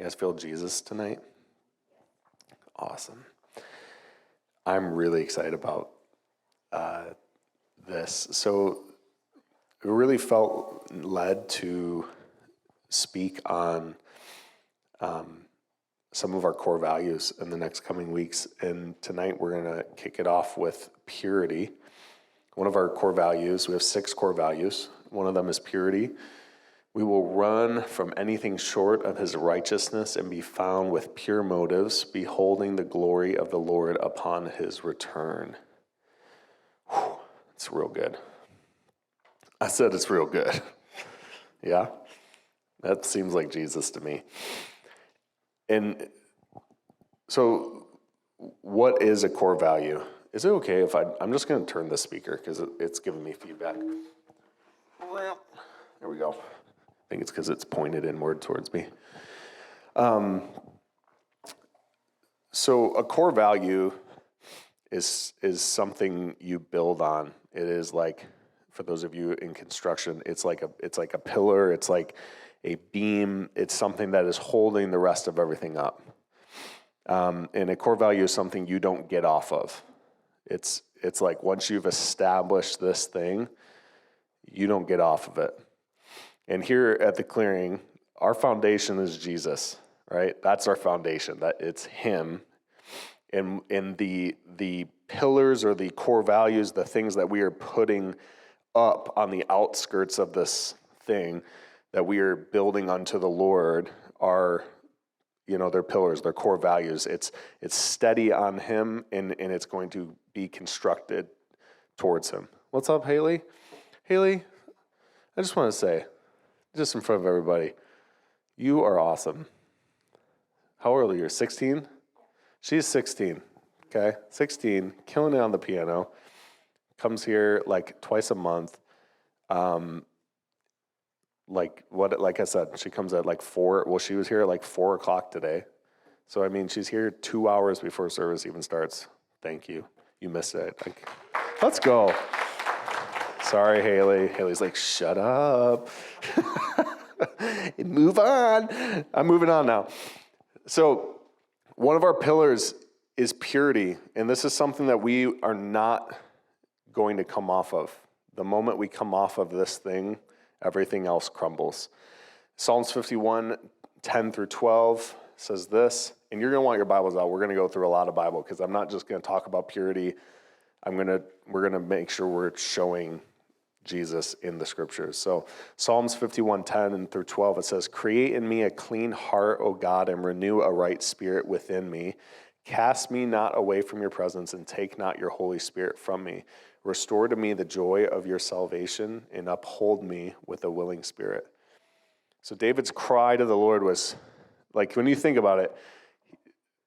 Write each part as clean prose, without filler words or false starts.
You guys feel Jesus tonight? Awesome. I'm really excited about this. So I really felt led to speak on some of our core values in the next coming weeks. And tonight we're going to kick it off with purity. One of our core values, we have 6 core values. One of them is purity. We will run from anything short of his righteousness and be found with pure motives, beholding the glory of the Lord upon his return. Whew, it's real good. I said it's real good. Yeah? That seems like Jesus to me. And so what is a core value? Is it okay if I'm just going to turn this speaker because it's giving me feedback. Well, there we go. I think it's because it's pointed inward towards me. So a core value is something you build on. It is like, for those of you in construction, it's like a pillar. It's like a beam. It's something that is holding the rest of everything up. And a core value is something you don't get off of. It's like once you've established this thing, you don't get off of it. And here at the clearing, our foundation is Jesus, right? That's our foundation. That it's him. And the pillars or the core values, the things that we are putting up on the outskirts of this thing that we are building unto the Lord are, they're pillars, they're core values. It's steady on him and it's going to be constructed towards him. What's up, Haley? Haley, I just want to say, just in front of everybody, you are awesome. How old are you? 16? She's 16, okay? 16, killing it on the piano. Comes here like twice a month. Like I said, she comes at like 4. Well, she was here at like 4 o'clock today. So, I mean, she's here 2 hours before service even starts. Thank you. You missed it. Let's go. Sorry, Haley. Haley's like, shut up. Move on. I'm moving on now. So one of our pillars is purity. And this is something that we are not going to come off of. The moment we come off of this thing, everything else crumbles. Psalms 51, 10 through 12 says this, and you're going to want your Bibles out. We're going to go through a lot of Bible because I'm not just going to talk about purity. We're going to make sure we're showing Jesus in the scriptures. So Psalms 51, 10 and through 12, it says, create in me a clean heart, O God, and renew a right spirit within me. Cast me not away from your presence and take not your Holy Spirit from me. Restore to me the joy of your salvation and uphold me with a willing spirit. So David's cry to the Lord was, like, when you think about it,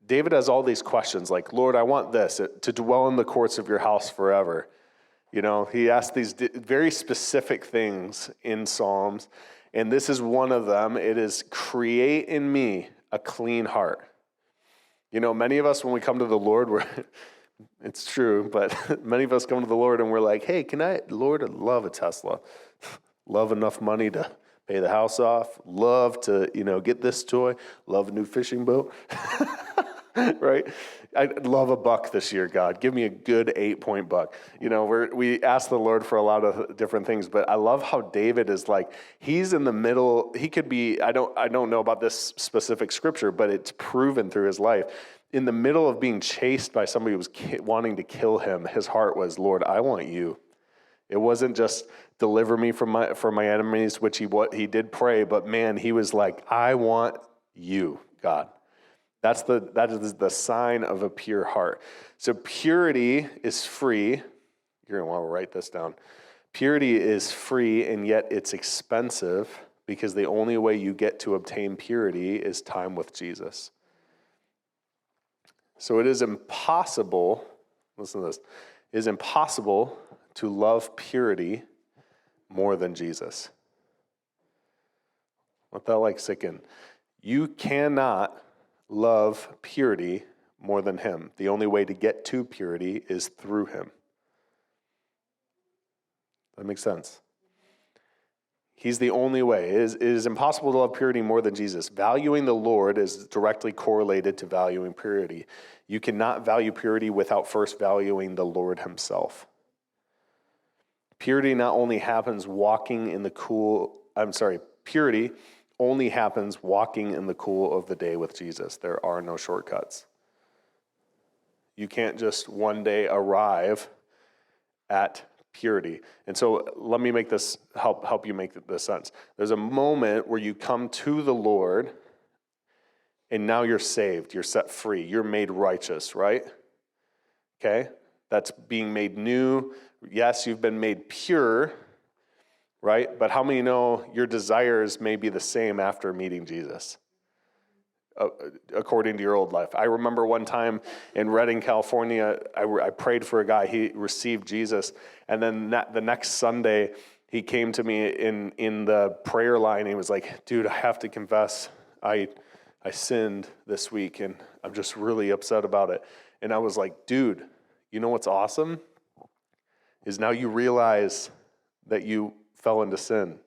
David has all these questions like, Lord, I want this, to dwell in the courts of your house forever. He asked these very specific things in Psalms, and this is one of them. It is create in me a clean heart. Many of us, when we come to the Lord, it's true, but many of us come to the Lord and we're like, hey, Lord, I'd love a Tesla. Love enough money to pay the house off. Love to, get this toy. Love a new fishing boat. Right? I'd love a buck this year, God. Give me a good 8-point buck. We ask the Lord for a lot of different things, but I love how David is like, he's in the middle. He could be, I don't know about this specific scripture, but it's proven through his life. In the middle of being chased by somebody who was wanting to kill him, his heart was, Lord, I want you. It wasn't just deliver me from my enemies, which he did pray, but man, he was like, I want you, God. That is the sign of a pure heart. So purity is free. You're going to want to write this down. Purity is free, and yet it's expensive because the only way you get to obtain purity is time with Jesus. So it is impossible, listen to this, it is impossible to love purity more than Jesus. Let that sink in. You cannot love purity more than him. The only way to get to purity is through him. That makes sense. He's the only way. It is impossible to love purity more than Jesus. Valuing the Lord is directly correlated to valuing purity. You cannot value purity without first valuing the Lord himself. Purity only happens walking in the cool of the day with Jesus. There are no shortcuts. You can't just one day arrive at purity. And so let me make this help you make this sense. There's a moment where you come to the Lord and now you're saved, you're set free, you're made righteous, right? Okay? That's being made new. Yes, you've been made pure, right? But how many know your desires may be the same after meeting Jesus? According to your old life. I remember one time in Redding, California, I prayed for a guy. He received Jesus, and then the next Sunday, he came to me in the prayer line. He was like, "Dude, I have to confess, I sinned this week, and I'm just really upset about it." And I was like, "Dude, you know what's awesome? Is now you realize that you fell into sin.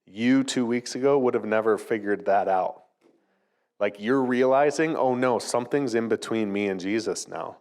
You 2 weeks ago would have never figured that out. Like you're realizing, oh no, something's in between me and Jesus now."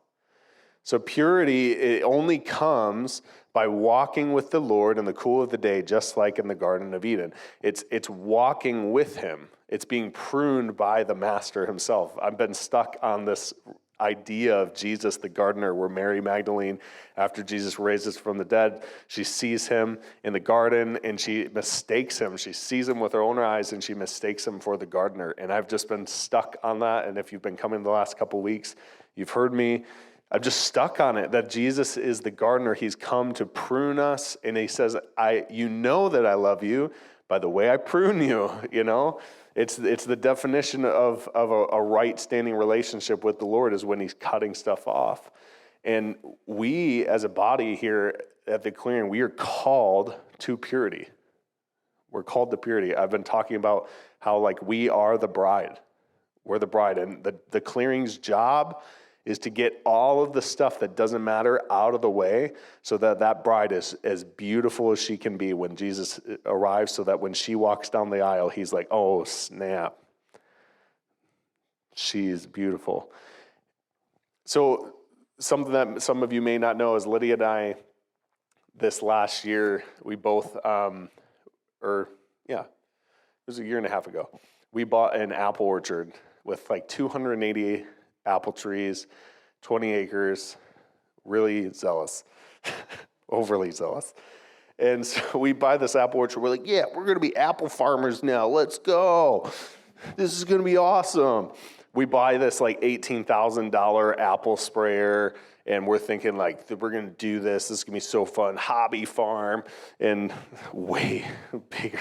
So purity, it only comes by walking with the Lord in the cool of the day, just like in the Garden of Eden. It's walking with him. It's being pruned by the master himself. I've been stuck on this idea of Jesus the gardener, where Mary Magdalene, after Jesus raises from the dead, she sees him in the garden and she mistakes him. She sees him with her own eyes and she mistakes him for the gardener. And I've just been stuck on that. And if you've been coming the last couple of weeks, you've heard me. I'm just stuck on it, that Jesus is the gardener. He's come to prune us. And he says, you know that I love you by the way I prune you, you know? It's the definition of a right standing relationship with the Lord is when he's cutting stuff off. And we as a body here at the clearing, we are called to purity. We're called to purity. I've been talking about how like we are the bride. We're the bride. And the clearing's job is to get all of the stuff that doesn't matter out of the way so that that bride is as beautiful as she can be when Jesus arrives, so that when she walks down the aisle, he's like, oh, snap. She's beautiful. So something that some of you may not know is Lydia and I, this last year, we both, it was a year and a half ago, we bought an apple orchard with like 280 apple trees, 20 acres, really zealous, overly zealous. And so we buy this apple orchard. We're like, yeah, we're going to be apple farmers now. Let's go. This is going to be awesome. We buy this like $18,000 apple sprayer, and we're thinking like, we're going to do this. This is going to be so fun. Hobby farm, and way bigger.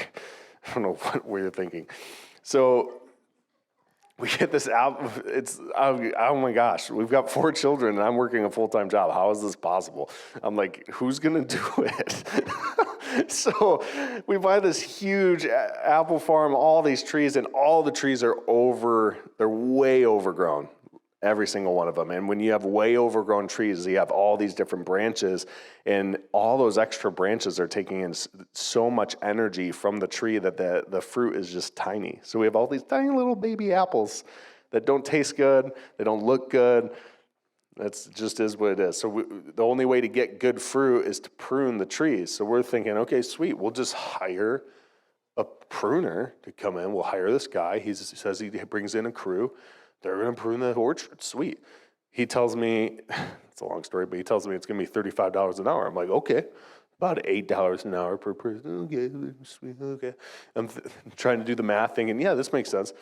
I don't know what we were thinking. So we get this apple. It's, oh my gosh, we've got 4 children and I'm working a full-time job. How is this possible? I'm like, who's going to do it? So we buy this huge apple farm, all these trees, and all the trees they're way overgrown. Every single one of them. And when you have way overgrown trees, you have all these different branches, and all those extra branches are taking in so much energy from the tree that the fruit is just tiny. So we have all these tiny little baby apples that don't taste good, they don't look good. That's just is what it is. So the only way to get good fruit is to prune the trees. So we're thinking, okay, sweet, we'll just hire a pruner to come in. We'll hire this guy. He says he brings in a crew. They're going to prune the orchard. Sweet. He tells me, it's a long story, but he tells me it's going to be $35 an hour. I'm like, okay, about $8 an hour per person. Okay, sweet, okay. I'm trying to do the math thinking, yeah, this makes sense.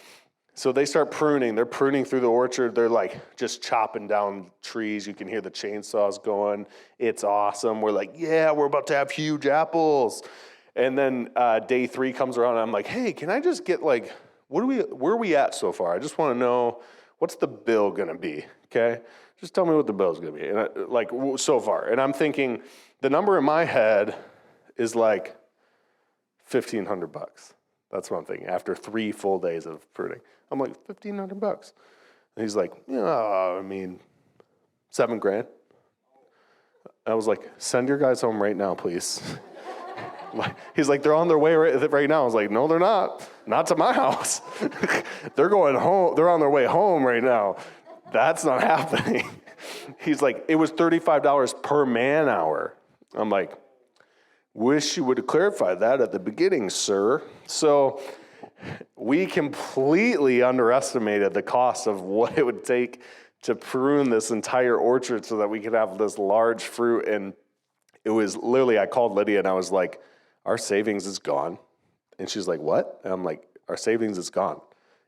So they start pruning. They're pruning through the orchard. They're like just chopping down trees. You can hear the chainsaws going. It's awesome. We're like, yeah, we're about to have huge apples. And then day 3 comes around, and I'm like, hey, can I just get like, where are we at so far? I just want to know, what's the bill going to be, okay? Just tell me what the bill's going to be, and so far. And I'm thinking, the number in my head is like $1,500. That's what I'm thinking, after 3 full days of pruning. I'm like, $1,500. And he's like, yeah, I mean, $7,000. I was like, send your guys home right now, please. He's like, they're on their way right now. I was like, no, they're not. Not to my house. They're going home. They're on their way home right now. That's not happening. He's like, it was $35 per man hour. I'm like, wish you would have clarified that at the beginning, sir. So we completely underestimated the cost of what it would take to prune this entire orchard so that we could have this large fruit. And it was literally, I called Lydia and I was like, our savings is gone. And she's like, what? And I'm like, our savings is gone.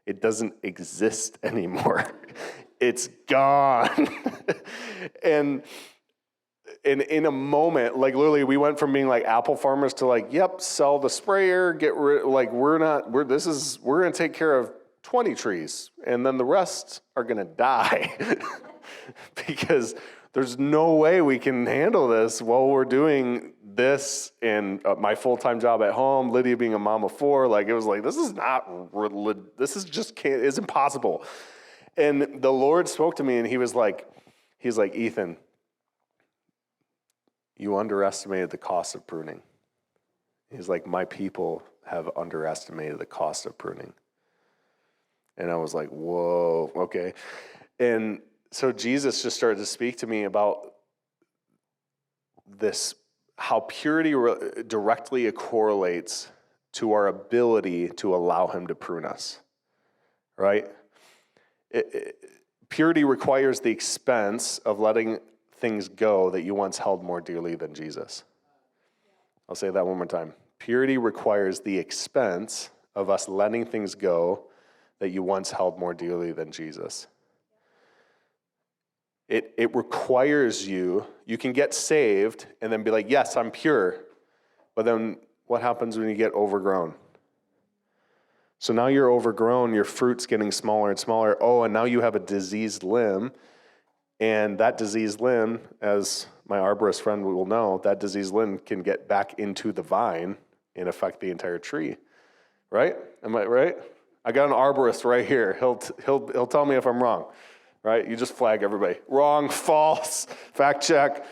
It doesn't exist anymore. It's gone. And in a moment, like literally we went from being like apple farmers to like, yep, sell the sprayer, get rid, like we're going to take care of 20 trees and then the rest are going to die because there's no way we can handle this while we're doing this and my full-time job at home, Lydia being a mom of 4, like it was like, this is impossible. And the Lord spoke to me and he's like, Ethan, you underestimated the cost of pruning. He's like, my people have underestimated the cost of pruning. And I was like, whoa, okay. And so Jesus just started to speak to me about this, how purity directly correlates to our ability to allow him to prune us, right? Purity requires the expense of letting things go that you once held more dearly than Jesus. I'll say that one more time. Purity requires the expense of us letting things go that you once held more dearly than Jesus. It requires you can get saved and then be like, yes, I'm pure. But then what happens when you get overgrown? So now you're overgrown, your fruit's getting smaller and smaller. Oh, and now you have a diseased limb. And that diseased limb, as my arborist friend will know, that diseased limb can get back into the vine and affect the entire tree. Right? Am I right? I got an arborist right here. He'll tell me if I'm wrong. Right? You just flag everybody. Wrong, false, fact check.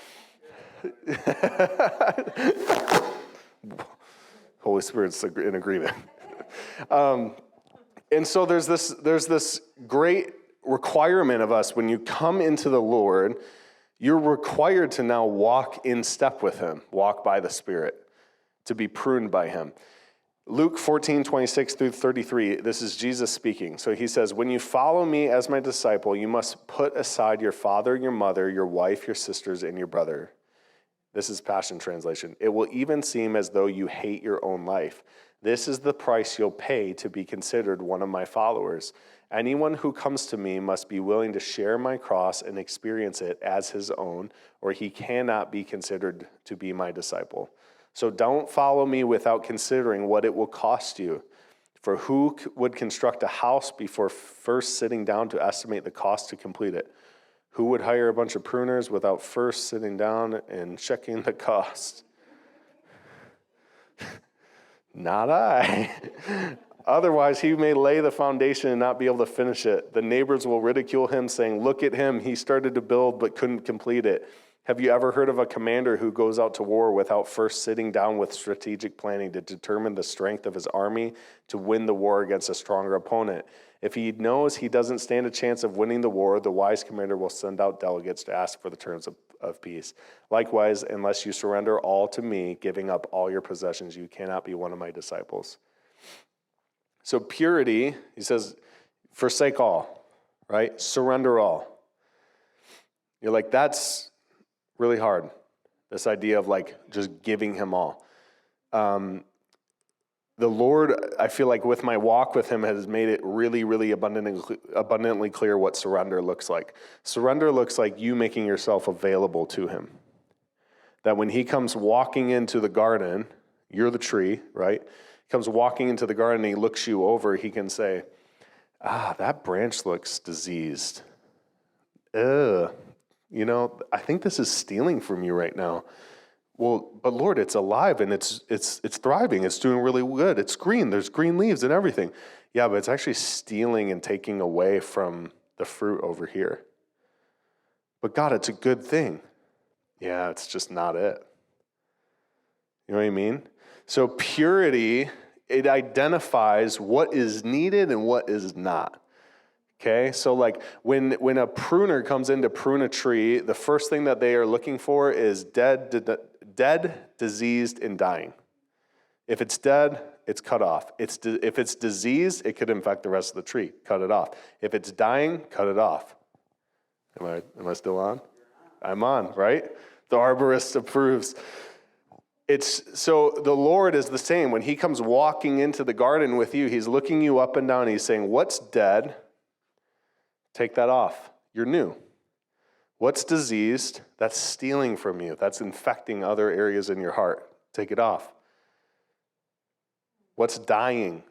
Holy Spirit's in agreement. And so there's this great requirement of us when you come into the Lord, you're required to now walk in step with him, walk by the Spirit, to be pruned by him. Luke 14:26 through 33, this is Jesus speaking. So he says, when you follow me as my disciple, you must put aside your father, your mother, your wife, your sisters, and your brother. This is Passion Translation. It will even seem as though you hate your own life. This is the price you'll pay to be considered one of my followers. Anyone who comes to me must be willing to share my cross and experience it as his own, or he cannot be considered to be my disciple. So don't follow me without considering what it will cost you. For who would construct a house before first sitting down to estimate the cost to complete it? Who would hire a bunch of pruners without first sitting down and checking the cost? Not I. Otherwise, he may lay the foundation and not be able to finish it. The neighbors will ridicule him, saying, look at him, he started to build but couldn't complete it. Have you ever heard of a commander who goes out to war without first sitting down with strategic planning to determine the strength of his army to win the war against a stronger opponent? If he knows he doesn't stand a chance of winning the war, the wise commander will send out delegates to ask for the terms of peace. Likewise, unless you surrender all to me, giving up all your possessions, you cannot be one of my disciples. So purity, he says, forsake all, right? Surrender all. You're like, that's really hard. This idea of like just giving him all. The Lord, I feel like with my walk with him has made it really, really abundantly clear what surrender looks like. Surrender looks like you making yourself available to him. That when he comes walking into the garden, you're the tree, right? He comes walking into the garden and he looks you over, he can say, that branch looks diseased. Ugh. You know, I think this is stealing from you right now. Well, but Lord, it's alive and it's thriving. It's doing really good. It's green. There's green leaves and everything. Yeah, but it's actually stealing and taking away from the fruit over here. But God, it's a good thing. Yeah, it's just not it. You know what I mean? So purity, it identifies what is needed and what is not. Okay, so like when a pruner comes in to prune a tree, the first thing that they are looking for is dead, diseased, and dying. If it's dead, it's cut off. If it's diseased, it could infect the rest of the tree. Cut it off. If it's dying, cut it off. Am I still on? I'm on, right? The arborist approves. So the Lord is the same. When he comes walking into the garden with you, he's looking you up and down. He's saying, what's dead? Take that off. You're new. What's diseased? That's stealing from you. That's infecting other areas in your heart. Take it off. What's dying?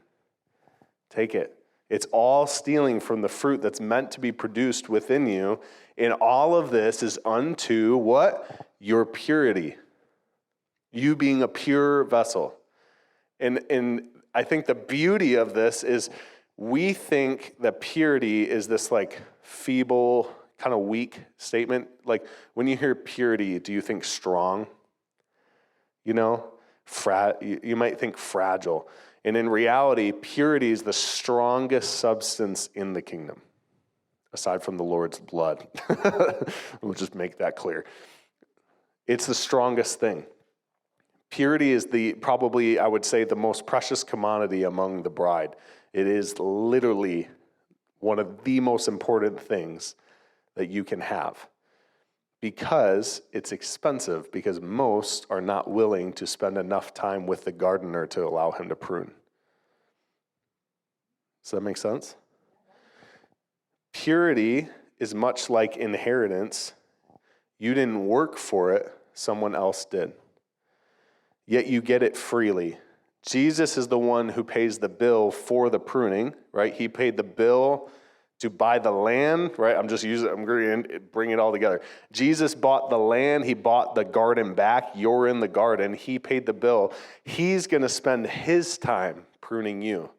Take it. It's all stealing from the fruit that's meant to be produced within you. And all of this is unto what? Your purity. You being a pure vessel. And I think the beauty of this is we think that purity is this like feeble, kind of weak statement. Like when you hear purity, do you think strong? You know, you might think fragile. And in reality, purity is the strongest substance in the kingdom, aside from the Lord's blood. We'll just make that clear. It's the strongest thing. Purity is probably, I would say, the most precious commodity among the bride. It is literally one of the most important things that you can have because it's expensive, because most are not willing to spend enough time with the gardener to allow him to prune. Does that make sense? Purity is much like inheritance. You didn't work for it, someone else did. Yet you get it freely. Jesus is the one who pays the bill for the pruning, right? He paid the bill to buy the land, right? I'm going to bring it all together. Jesus bought the land. He bought the garden back. You're in the garden. He paid the bill. He's going to spend his time pruning you.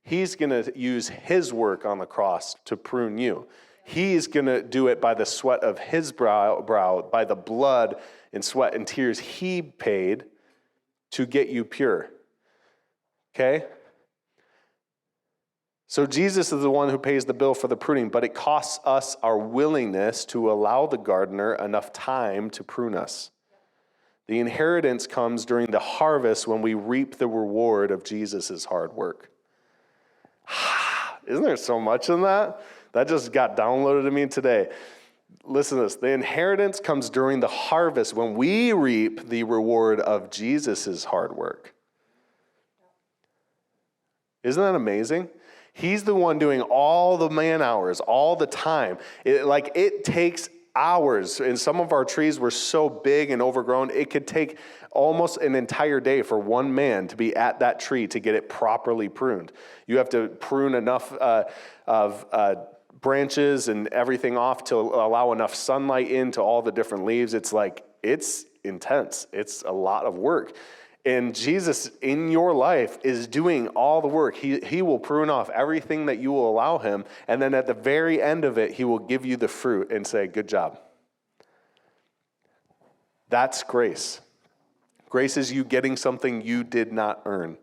He's going to use his work on the cross to prune you. He's going to do it by the sweat of his brow, by the blood and sweat and tears he paid to get you pure. Okay? So Jesus is the one who pays the bill for the pruning, but it costs us our willingness to allow the gardener enough time to prune us. The inheritance comes during the harvest when we reap the reward of Jesus' hard work. Isn't there so much in that? That just got downloaded to me today. Listen to this. The inheritance comes during the harvest when we reap the reward of Jesus' hard work. Isn't that amazing? He's the one doing all the man hours, all the time. It takes hours. And some of our trees were so big and overgrown, it could take almost an entire day for one man to be at that tree to get it properly pruned. You have to prune enough of branches and everything off to allow enough sunlight into all the different leaves. It's intense. It's a lot of work. And Jesus in your life is doing all the work. He will prune off everything that you will allow him. And then at the very end of it, he will give you the fruit and say, good job. That's grace. Grace is you getting something you did not earn,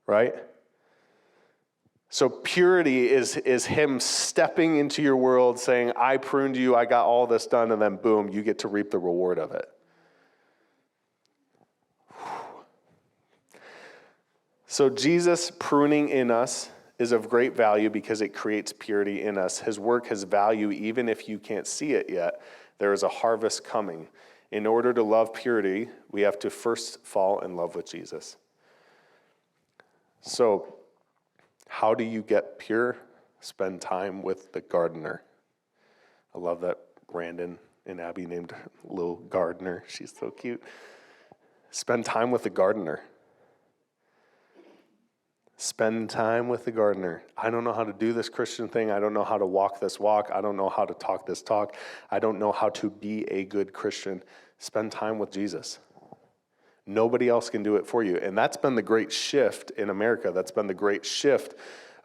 right? So purity is him stepping into your world saying, I pruned you, I got all this done, and then boom, you get to reap the reward of it. So Jesus pruning in us is of great value because it creates purity in us. His work has value even if you can't see it yet. There is a harvest coming. In order to love purity, we have to first fall in love with Jesus. So how do you get pure? Spend time with the gardener. I love that Brandon and Abby named little gardener. She's so cute. Spend time with the gardener. Spend time with the gardener. I don't know how to do this Christian thing. I don't know how to walk this walk. I don't know how to talk this talk. I don't know how to be a good Christian. Spend time with Jesus. Nobody else can do it for you. And that's been the great shift in America. That's been the great shift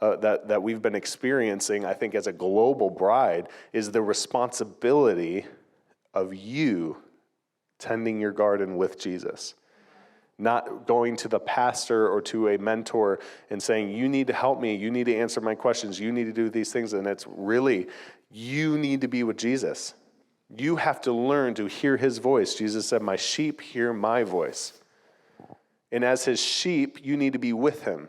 that we've been experiencing, I think, as a global bride, is the responsibility of you tending your garden with Jesus. Not going to the pastor or to a mentor and saying, you need to help me, you need to answer my questions, you need to do these things. And it's really, you need to be with Jesus. You have to learn to hear his voice. Jesus said, my sheep hear my voice. And as his sheep, you need to be with him.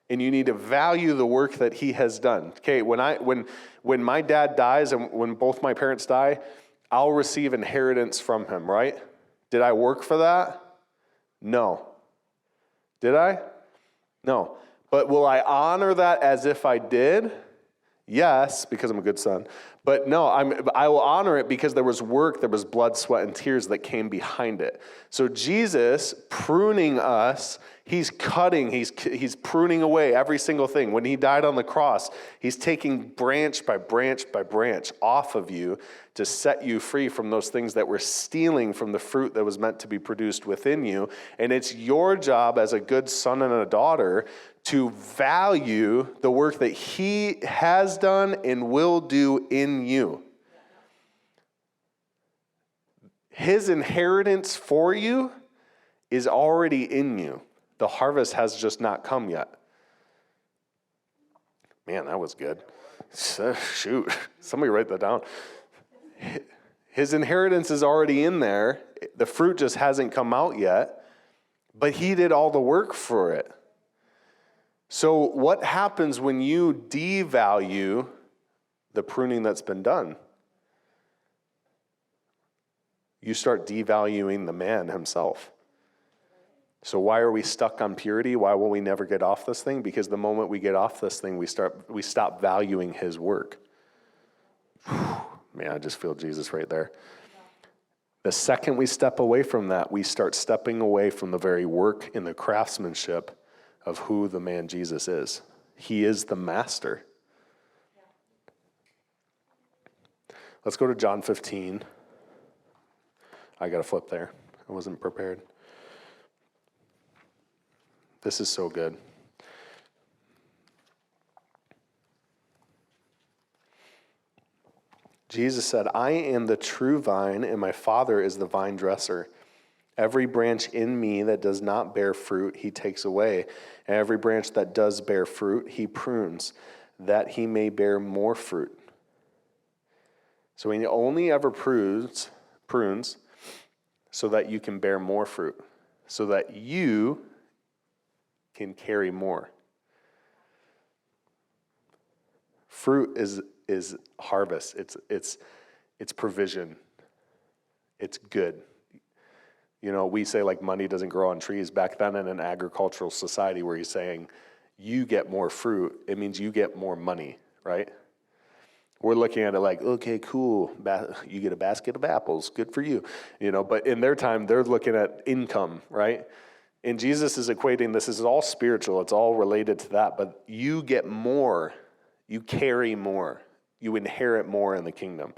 And you need to value the work that he has done. Okay, when my dad dies and when both my parents die, I'll receive inheritance from him, right? Did I work for that? No. Did I? No. But will I honor that as if I did? Yes, because I'm a good son. But no, I will honor it because there was work, there was blood, sweat, and tears that came behind it. So Jesus pruning us, he's cutting, he's pruning away every single thing. When he died on the cross, he's taking branch by branch by branch off of you to set you free from those things that were stealing from the fruit that was meant to be produced within you. And it's your job as a good son and a daughter to value the work that he has done and will do in you. His inheritance for you is already in you. The harvest has just not come yet. Man, that was good. Shoot, somebody write that down. His inheritance is already in there. The fruit just hasn't come out yet, but he did all the work for it. So what happens when you devalue the pruning that's been done? You start devaluing the man himself. So why are we stuck on purity? Why will we never get off this thing? Because the moment we get off this thing, we stop valuing his work. Man, I just feel Jesus right there. The second we step away from that, we start stepping away from the very work and the craftsmanship of who the man Jesus is. He is the master. Let's go to John 15. I got to flip there. I wasn't prepared. This is so good. Jesus said, I am the true vine, and my Father is the vine dresser. Every branch in me that does not bear fruit, he takes away. And every branch that does bear fruit, he prunes, that he may bear more fruit. So he only ever prunes so that you can bear more fruit, so that you can carry more. Fruit is harvest. It's provision. It's good. You know, we say like money doesn't grow on trees. Back then in an agricultural society where he's saying you get more fruit, it means you get more money, right? We're looking at it like, okay, cool. You get a basket of apples. Good for you. You know, but in their time, they're looking at income, right? And Jesus is equating this is all spiritual. It's all related to that. But you get more. You carry more. You inherit more in the kingdom.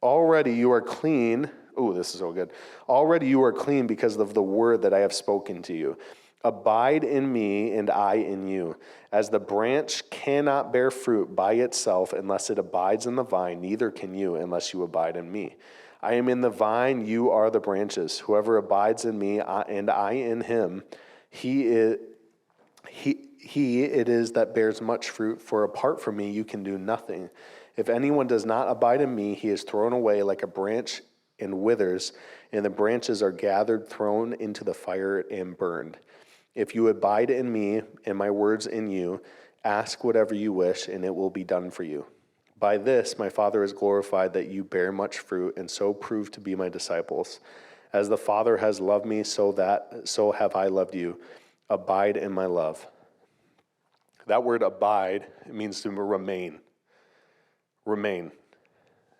Already you are clean. Oh, this is so good. Already you are clean because of the word that I have spoken to you. Abide in me and I in you. As the branch cannot bear fruit by itself unless it abides in the vine, neither can you unless you abide in me. I am in the vine, you are the branches. Whoever abides in me and I in him, he it is that bears much fruit, for apart from me you can do nothing. If anyone does not abide in me, he is thrown away like a branch and withers, and the branches are gathered, thrown into the fire, and burned. If you abide in me, and my words in you, ask whatever you wish, and it will be done for you. By this my Father is glorified, that you bear much fruit, and so prove to be my disciples. As the Father has loved me, so have I loved you. Abide in my love. That word abide, it means to remain. Remain.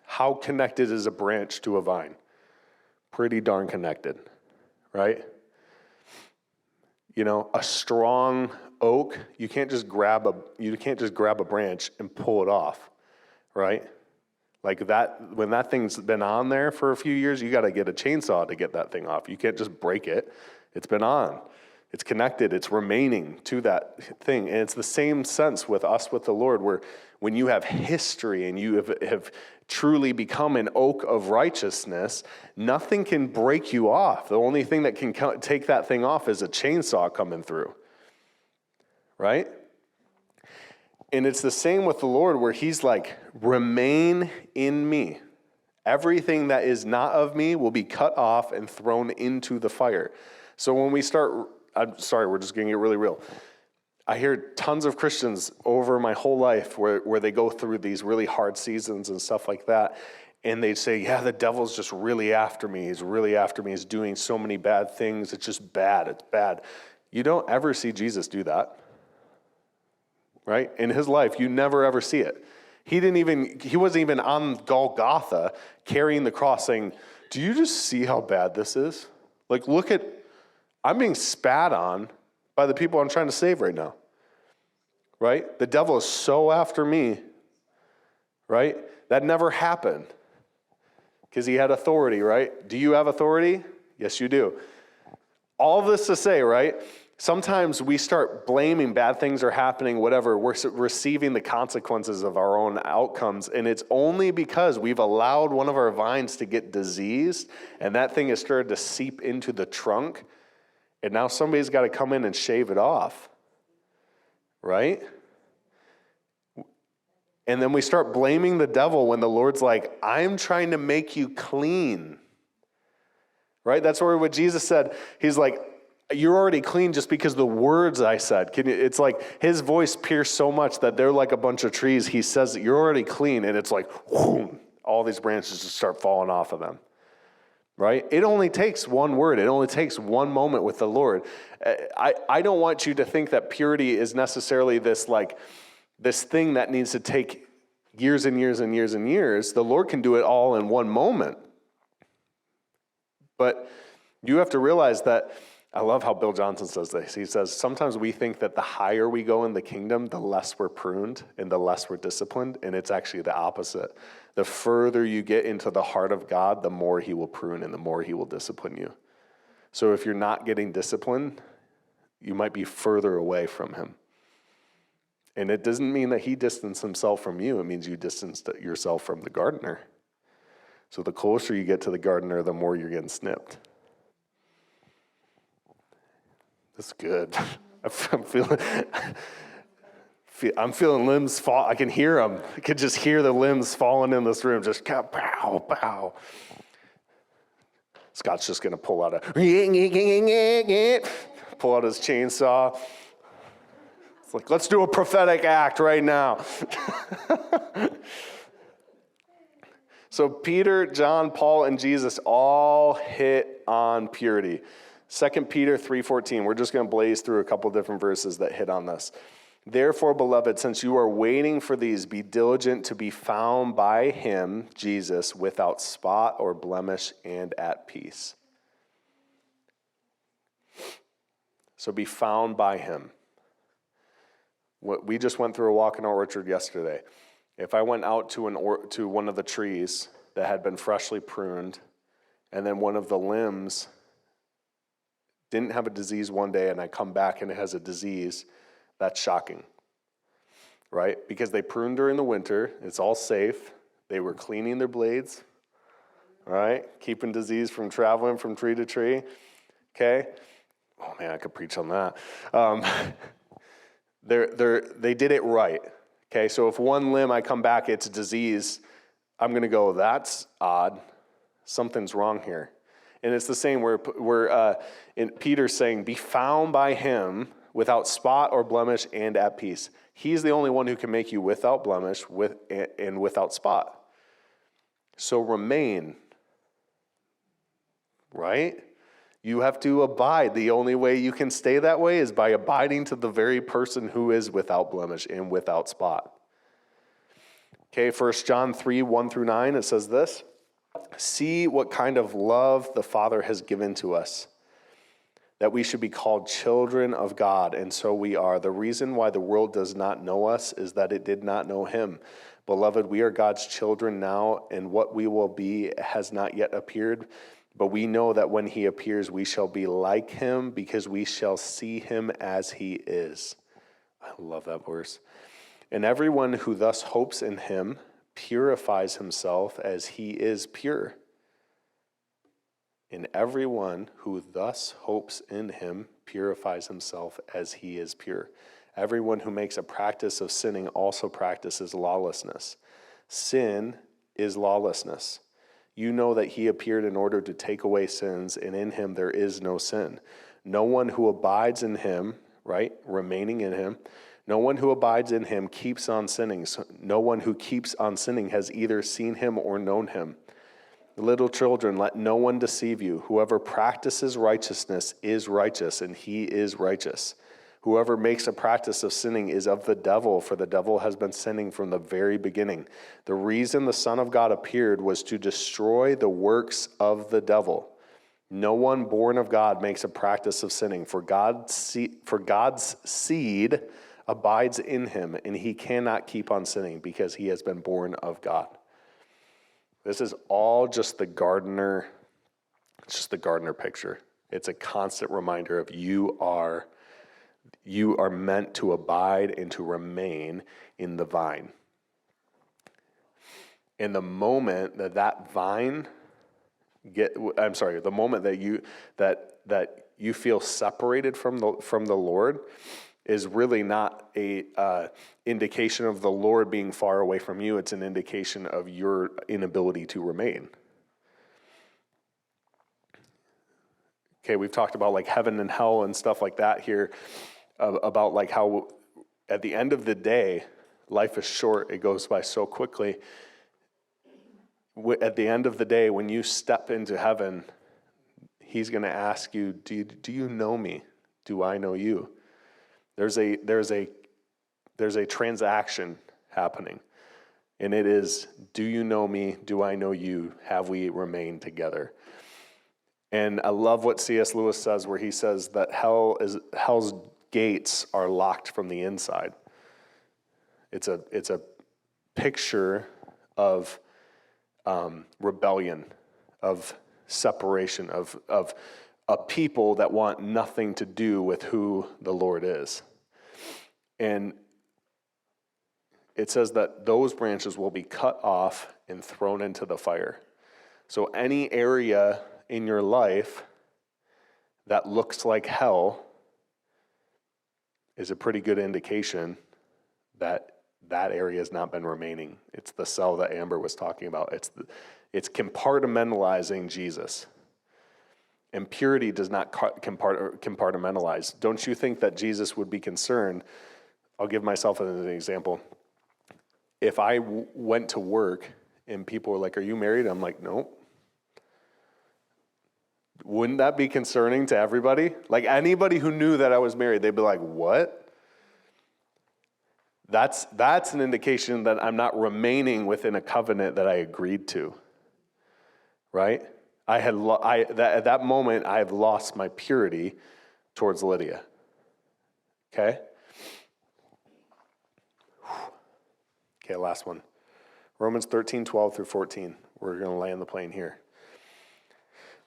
How connected is a branch to a vine? Pretty darn connected, right? You know, a strong oak, you can't just grab a branch and pull it off, right? Like that, when that thing's been on there for a few years, you got to get a chainsaw to get that thing off. You can't just break it. It's been on. It's connected. It's remaining to that thing. And it's the same sense with us with the Lord, where when you have history and you have truly become an oak of righteousness, nothing can break you off. The only thing that can take that thing off is a chainsaw coming through, right? And it's the same with the Lord, where he's like, remain in me. Everything that is not of me will be cut off and thrown into the fire. So when we start, I'm sorry, we're just going to get really real. I hear tons of Christians over my whole life where they go through these really hard seasons and stuff like that, and they say, yeah, the devil's just really after me. He's really after me. He's doing so many bad things. It's just bad. It's bad. You don't ever see Jesus do that, right? In his life, you never ever see it. He wasn't even on Golgotha carrying the cross saying, do you just see how bad this is? Like, I'm being spat on by the people I'm trying to save right now, right? The devil is so after me, right? That never happened because he had authority, right? Do you have authority? Yes, you do. All this to say, right? Sometimes we start blaming bad things are happening, whatever. We're receiving the consequences of our own outcomes, and it's only because we've allowed one of our vines to get diseased, and that thing has started to seep into the trunk, and now somebody's got to come in and shave it off, right? And then we start blaming the devil when the Lord's like, I'm trying to make you clean, right? That's what Jesus said. He's like, you're already clean just because the words I said. It's like his voice pierced so much that they're like a bunch of trees. He says that you're already clean, and it's like, whoom, all these branches just start falling off of them, right? It only takes one word. It only takes one moment with the Lord. I don't want you to think that purity is necessarily this thing that needs to take years and years and years and years. The Lord can do it all in one moment. But you have to realize that, I love how Bill Johnson says this. He says, sometimes we think that the higher we go in the kingdom, the less we're pruned and the less we're disciplined, and it's actually the opposite. The further you get into the heart of God, the more he will prune and the more he will discipline you. So if you're not getting disciplined, you might be further away from him. And it doesn't mean that he distanced himself from you. It means you distanced yourself from the gardener. So the closer you get to the gardener, the more you're getting snipped. That's good. I'm feeling limbs fall. I can hear them. I can just hear the limbs falling in this room. Just pow, pow. Scott's just gonna pull out his chainsaw. It's like, let's do a prophetic act right now. So Peter, John, Paul, and Jesus all hit on purity. 2 Peter 3:14, we're just going to blaze through a couple different verses that hit on this. Therefore, beloved, since you are waiting for these, be diligent to be found by him, Jesus, without spot or blemish and at peace. So be found by him. We just went through a walk in our orchard yesterday. If I went out to one of the trees that had been freshly pruned, and then one of the limbs didn't have a disease one day, and I come back and it has a disease, that's shocking, right? Because they pruned during the winter, it's all safe, they were cleaning their blades, right? Keeping disease from traveling from tree to tree, okay? Oh man, I could preach on that. They did it right, okay? So if one limb I come back, it's a disease, I'm gonna go, that's odd, something's wrong here. And it's the same where in Peter's saying, be found by him without spot or blemish and at peace. He's the only one who can make you without blemish and without spot. So remain, right? You have to abide. The only way you can stay that way is by abiding to the very person who is without blemish and without spot. Okay, 1 John 3:1-9, it says this. See what kind of love the Father has given to us, that we should be called children of God, and so we are. The reason why the world does not know us is that it did not know him. Beloved, we are God's children now, and what we will be has not yet appeared, But we know that when he appears, we shall be like him because we shall see him as he is. I love that verse. And everyone who thus hopes in him purifies himself as he is pure. And everyone who thus hopes in him purifies himself as he is pure. Everyone who makes a practice of sinning also practices lawlessness. Sin is lawlessness. You know that he appeared in order to take away sins, and in him there is no sin. No one who abides in him, right, remaining in him, no one who abides in him keeps on sinning. So no one who keeps on sinning has either seen him or known him. Little children, let no one deceive you. Whoever practices righteousness is righteous, and he is righteous. Whoever makes a practice of sinning is of the devil, for the devil has been sinning from the very beginning. The reason the Son of God appeared was to destroy the works of the devil. No one born of God makes a practice of sinning, for God's seed abides in him, and he cannot keep on sinning because he has been born of God. This is all just the gardener. It's just the gardener picture. It's a constant reminder of you are meant to abide and to remain in the vine. And the moment that vine the moment that you feel separated from the Lord is really not a indication of the Lord being far away from you. It's an indication of your inability to remain. Okay, we've talked about like heaven and hell and stuff like that here, about like how at the end of the day, life is short. It goes by so quickly. At the end of the day, when you step into heaven, he's going to ask you, do you know me? Do I know you? There's a transaction happening, and it is, do you know me? Do I know you? Have we remained together? And I love what C.S. Lewis says, where he says that hell's gates are locked from the inside. It's a picture of rebellion, of separation, of a people that want nothing to do with who the Lord is. And it says that those branches will be cut off and thrown into the fire. So any area in your life that looks like hell is a pretty good indication that area has not been remaining. It's the cell that Amber was talking about. It's compartmentalizing Jesus. And purity does not compartmentalize. Don't you think that Jesus would be concerned? I'll give myself as an example. If I went to work and people were like, "Are you married?" I'm like, "Nope." Wouldn't that be concerning to everybody? Like anybody who knew that I was married, they'd be like, "What?" That's an indication that I'm not remaining within a covenant that I agreed to, right? At that moment, I have lost my purity towards Lydia. Okay? Okay, last one. Romans 13:12-14. We're going to land the plane here.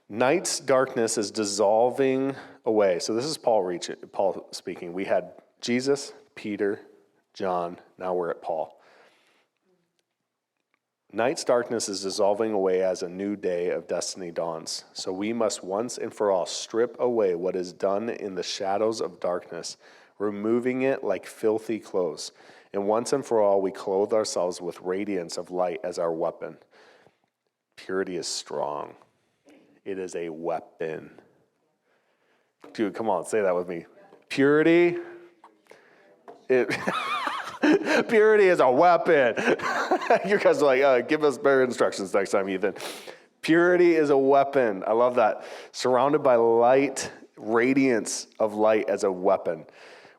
Night's darkness is dissolving away. So this is Paul speaking. We had Jesus, Peter, John, now we're at Paul. Night's darkness is dissolving away as a new day of destiny dawns. So we must once and for all strip away what is done in the shadows of darkness, removing it like filthy clothes. And once and for all, we clothe ourselves with radiance of light as our weapon. Purity is strong. It is a weapon. Dude, come on, say that with me. Purity. Purity is a weapon. You guys are like, give us better instructions next time, Ethan. Purity is a weapon. I love that. Surrounded by light, radiance of light as a weapon.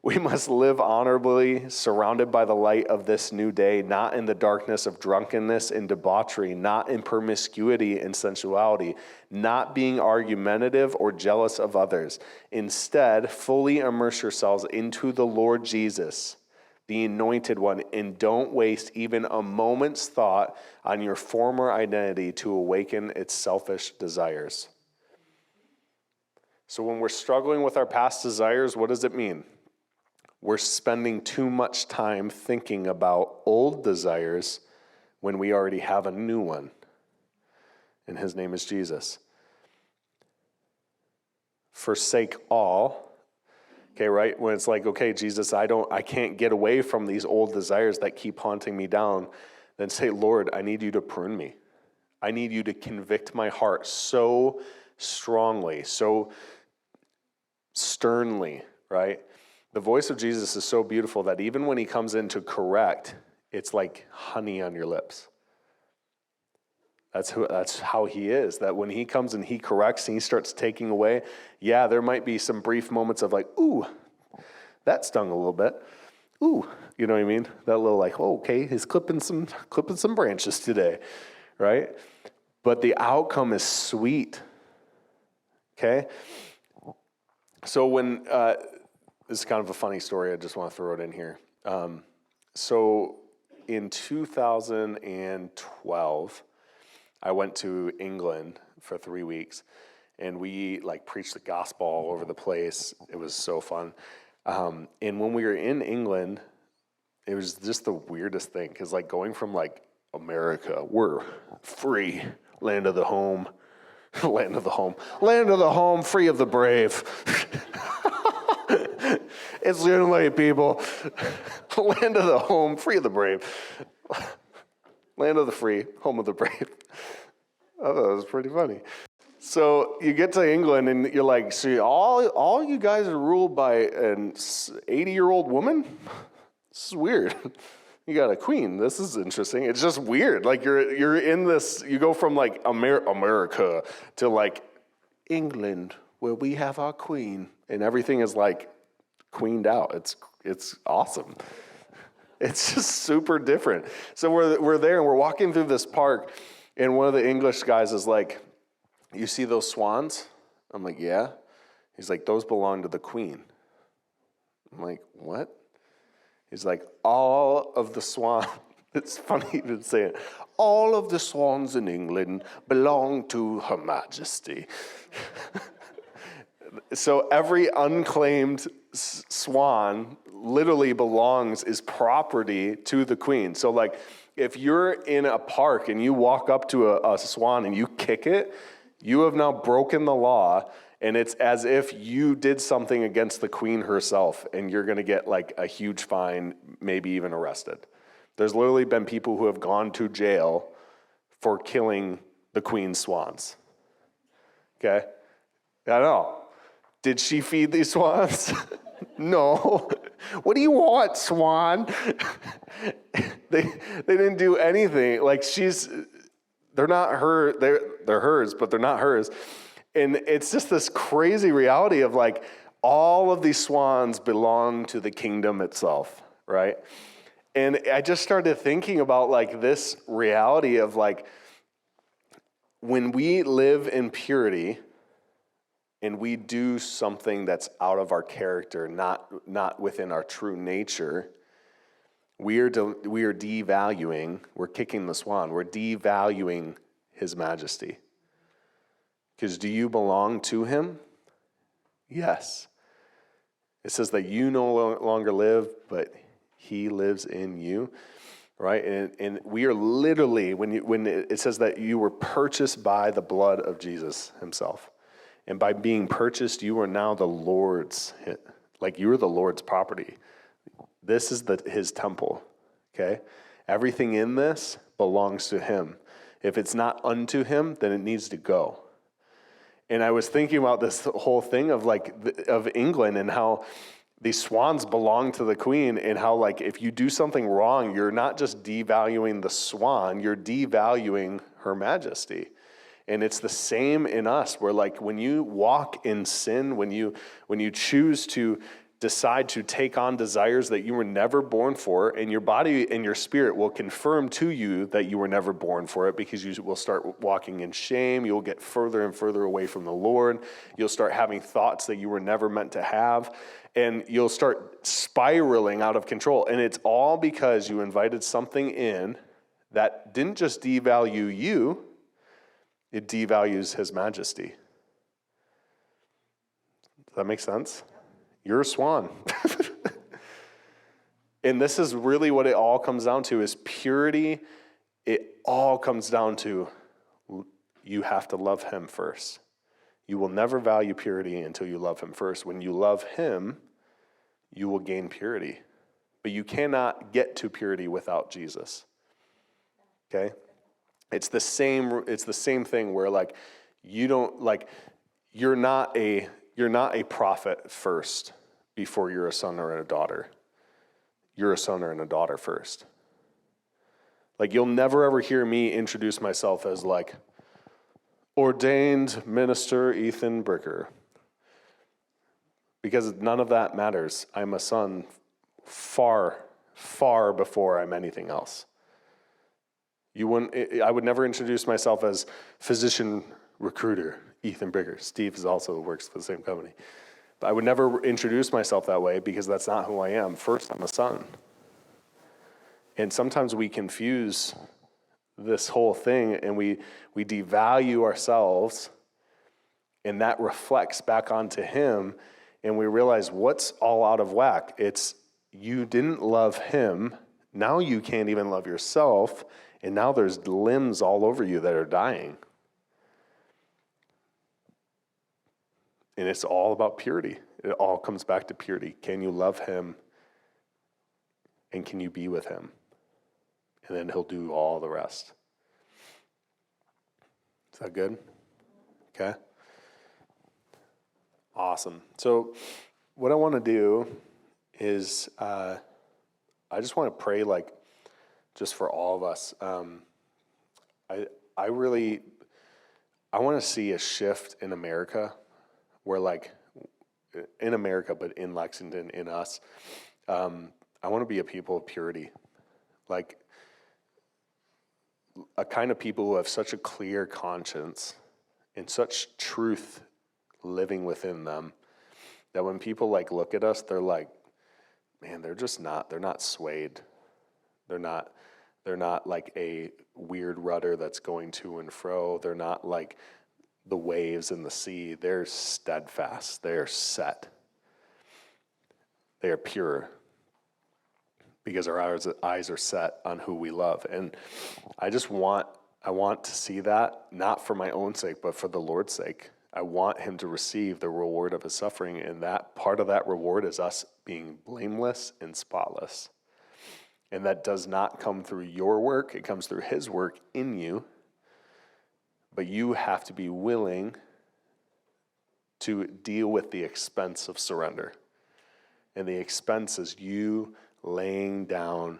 We must live honorably, surrounded by the light of this new day, not in the darkness of drunkenness and debauchery, not in promiscuity and sensuality, not being argumentative or jealous of others. Instead, fully immerse yourselves into the Lord Jesus, the Anointed One, and don't waste even a moment's thought on your former identity to awaken its selfish desires. So when we're struggling with our past desires, what does it mean? We're spending too much time thinking about old desires when we already have a new one. And his name is Jesus. Forsake all. Okay, right? When it's like, okay, Jesus, I can't get away from these old desires that keep haunting me down. Then say, Lord, I need you to prune me. I need you to convict my heart so strongly, so sternly, right? The voice of Jesus is so beautiful that even when he comes in to correct, it's like honey on your lips. That's how he is, that when he comes and he corrects and he starts taking away, yeah, there might be some brief moments of like, ooh, that stung a little bit. Ooh, you know what I mean? That little like, oh, okay, he's clipping some branches today, right? But the outcome is sweet, okay? So when, this is kind of a funny story, I just want to throw it in here. So in 2012, I went to England for 3 weeks, and we like preached the gospel all over the place. It was so fun. And when we were in England, it was just the weirdest thing, because like going from like America, we're free, land of the home, free of the brave. It's literally, people, land of the home, free of the brave. Land of the free, home of the brave. I thought that was pretty funny. So you get to England and you're like, see, all you guys are ruled by an 80-year-old woman? This is weird. You got a queen. This is interesting. It's just weird. Like you're in this, you go from like America to like England, where we have our queen, and everything is like queened out. It's awesome. It's just super different. So we're there and we're walking through this park, and one of the English guys is like, you see those swans? I'm like, yeah. He's like, those belong to the queen. I'm like, what? He's like, all of the swans, it's funny even saying it, all of the swans in England belong to Her Majesty. So every unclaimed swan literally is property to the queen. So like if you're in a park and you walk up to a swan and you kick it, you have now broken the law, and it's as if you did something against the queen herself, and you're going to get like a huge fine, maybe even arrested. There's literally been people who have gone to jail for killing the queen's swans. Okay? I know. Did she feed these swans? No. What do you want, swan? They didn't do anything. Like they're not her. They're hers, but they're not hers. And it's just this crazy reality of like all of these swans belong to the kingdom itself, right? And I just started thinking about like this reality of like when we live in purity and we do something that's out of our character, not within our true nature, we are devaluing, we're kicking the swan, we're devaluing his majesty. Because do you belong to him? Yes. It says that you no longer live, but he lives in you, right? And we are literally, when it says that you were purchased by the blood of Jesus himself. And by being purchased, you are now the Lord's, like you are the Lord's property. This is his temple, okay? Everything in this belongs to him. If it's not unto him, then it needs to go. And I was thinking about this whole thing of of England and how these swans belong to the queen, and how like if you do something wrong, you're not just devaluing the swan, you're devaluing her majesty. And it's the same in us, where like when you walk in sin, when you choose to decide to take on desires that you were never born for, and your body and your spirit will confirm to you that you were never born for it, because you will start walking in shame. You'll get further and further away from the Lord. You'll start having thoughts that you were never meant to have, and you'll start spiraling out of control. And it's all because you invited something in that didn't just devalue you, it devalues his majesty. Does that make sense? You're a swan. And this is really what it all comes down to is purity. It all comes down to you have to love him first. You will never value purity until you love him first. When you love him, you will gain purity. But you cannot get to purity without Jesus. Okay? It's the same thing where like you don't like you're not a prophet first before you're a son or a daughter. You're a son or a daughter first. Like you'll never ever hear me introduce myself as like ordained minister Ethan Bricker. Because none of that matters. I'm a son far, far before I'm anything else. I would never introduce myself as physician recruiter Ethan Bricker. Steve also works for the same company. But I would never introduce myself that way because that's not who I am. First, I'm a son. And sometimes we confuse this whole thing and we devalue ourselves, and that reflects back onto him, and we realize what's all out of whack. It's you didn't love him, now you can't even love yourself, and now there's limbs all over you that are dying. And it's all about purity. It all comes back to purity. Can you love him? And can you be with him? And then he'll do all the rest. Is that good? Okay. Awesome. So what I want to do is I just want to pray like just for all of us. I want to see a shift in America where like in America, but in Lexington, in us, I want to be a people of purity, like a kind of people who have such a clear conscience and such truth living within them that when people like look at us, they're like, man, they're not swayed. They're not like a weird rudder that's going to and fro. They're not like the waves in the sea. They're steadfast. They're set. They are pure because our eyes are set on who we love. And I want to see that, not for my own sake, but for the Lord's sake. I want him to receive the reward of his suffering, and that part of that reward is us being blameless and spotless. And that does not come through your work. It comes through his work in you. But you have to be willing to deal with the expense of surrender. And the expense is you laying down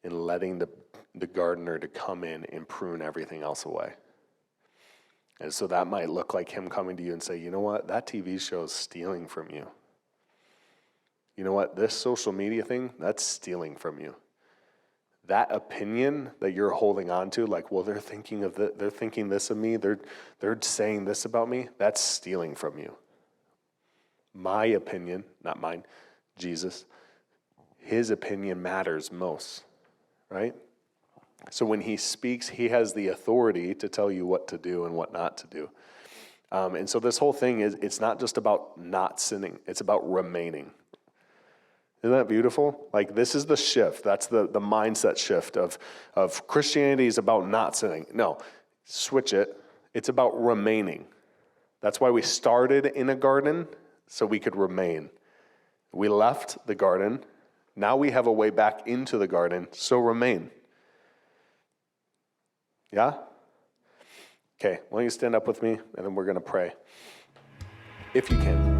and letting the gardener to come in and prune everything else away. And so that might look like him coming to you and say, you know what, that TV show is stealing from you. You know what, this social media thing, that's stealing from you. That opinion that you're holding on to, like, well, they're thinking this of me, they're saying this about me, that's stealing from you. My opinion, not mine, Jesus, his opinion matters most, right? So when he speaks, he has the authority to tell you what to do and what not to do. And so this whole thing it's not just about not sinning, it's about remaining. Isn't that beautiful? Like, this is the shift. That's the mindset shift of Christianity is about not sinning. No, switch it. It's about remaining. That's why we started in a garden, so we could remain. We left the garden. Now we have a way back into the garden, so remain. Yeah? Okay, why don't you stand up with me, and then we're going to pray. If you can.